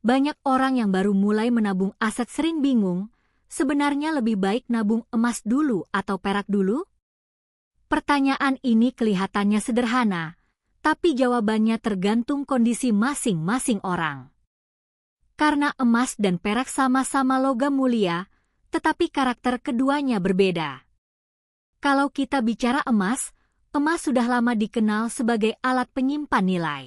Banyak orang yang baru mulai menabung aset sering bingung, sebenarnya lebih baik nabung emas dulu atau perak dulu? Pertanyaan ini kelihatannya sederhana, tapi jawabannya tergantung kondisi masing-masing orang. Karena emas dan perak sama-sama logam mulia, tetapi karakter keduanya berbeda. Kalau kita bicara emas, emas sudah lama dikenal sebagai alat penyimpan nilai.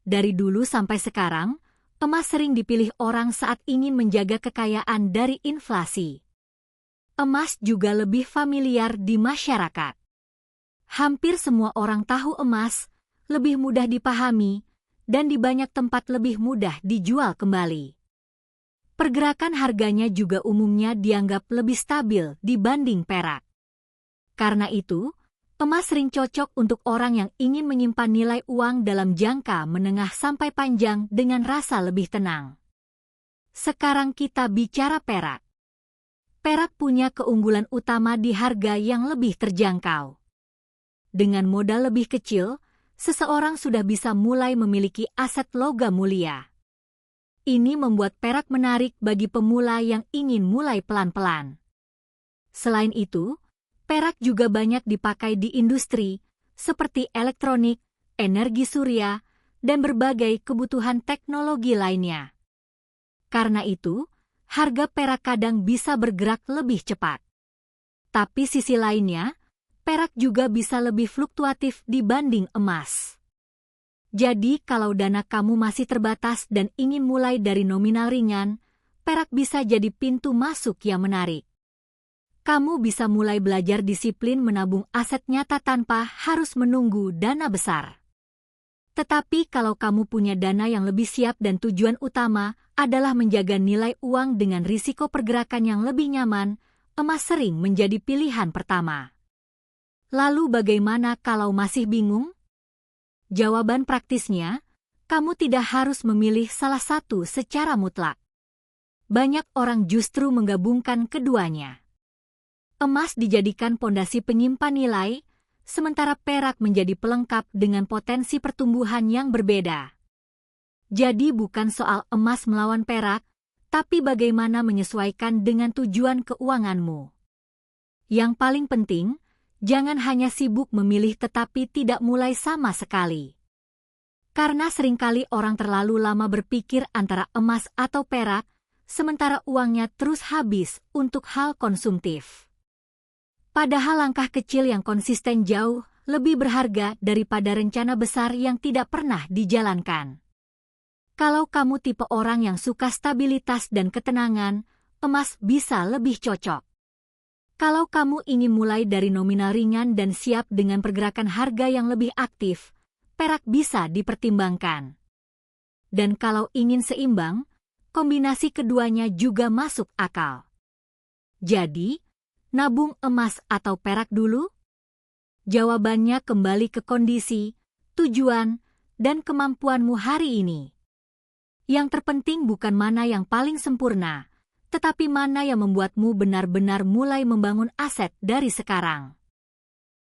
Dari dulu sampai sekarang, emas sering dipilih orang saat ingin menjaga kekayaan dari inflasi. Emas juga lebih familiar di masyarakat. Hampir semua orang tahu emas, lebih mudah dipahami, dan di banyak tempat lebih mudah dijual kembali. Pergerakan harganya juga umumnya dianggap lebih stabil dibanding perak. Karena itu, emas sering cocok untuk orang yang ingin menyimpan nilai uang dalam jangka menengah sampai panjang dengan rasa lebih tenang. Sekarang kita bicara perak. Perak punya keunggulan utama di harga yang lebih terjangkau. Dengan modal lebih kecil, seseorang sudah bisa mulai memiliki aset logam mulia. Ini membuat perak menarik bagi pemula yang ingin mulai pelan-pelan. Selain itu, perak juga banyak dipakai di industri, seperti elektronik, energi surya, dan berbagai kebutuhan teknologi lainnya. Karena itu, harga perak kadang bisa bergerak lebih cepat. Tapi sisi lainnya, perak juga bisa lebih fluktuatif dibanding emas. Jadi kalau dana kamu masih terbatas dan ingin mulai dari nominal ringan, perak bisa jadi pintu masuk yang menarik. Kamu bisa mulai belajar disiplin menabung aset nyata tanpa harus menunggu dana besar. Tetapi kalau kamu punya dana yang lebih siap dan tujuan utama adalah menjaga nilai uang dengan risiko pergerakan yang lebih nyaman, emas sering menjadi pilihan pertama. Lalu bagaimana kalau masih bingung? Jawaban praktisnya, kamu tidak harus memilih salah satu secara mutlak. Banyak orang justru menggabungkan keduanya. Emas dijadikan pondasi penyimpan nilai, sementara perak menjadi pelengkap dengan potensi pertumbuhan yang berbeda. Jadi bukan soal emas melawan perak, tapi bagaimana menyesuaikan dengan tujuan keuanganmu. Yang paling penting, jangan hanya sibuk memilih tetapi tidak mulai sama sekali. Karena seringkali orang terlalu lama berpikir antara emas atau perak, sementara uangnya terus habis untuk hal konsumtif. Padahal langkah kecil yang konsisten jauh lebih berharga daripada rencana besar yang tidak pernah dijalankan. Kalau kamu tipe orang yang suka stabilitas dan ketenangan, emas bisa lebih cocok. Kalau kamu ingin mulai dari nominal ringan dan siap dengan pergerakan harga yang lebih aktif, perak bisa dipertimbangkan. Dan kalau ingin seimbang, kombinasi keduanya juga masuk akal. Jadi, nabung emas atau perak dulu? Jawabannya kembali ke kondisi, tujuan, dan kemampuanmu hari ini. Yang terpenting bukan mana yang paling sempurna, tetapi mana yang membuatmu benar-benar mulai membangun aset dari sekarang.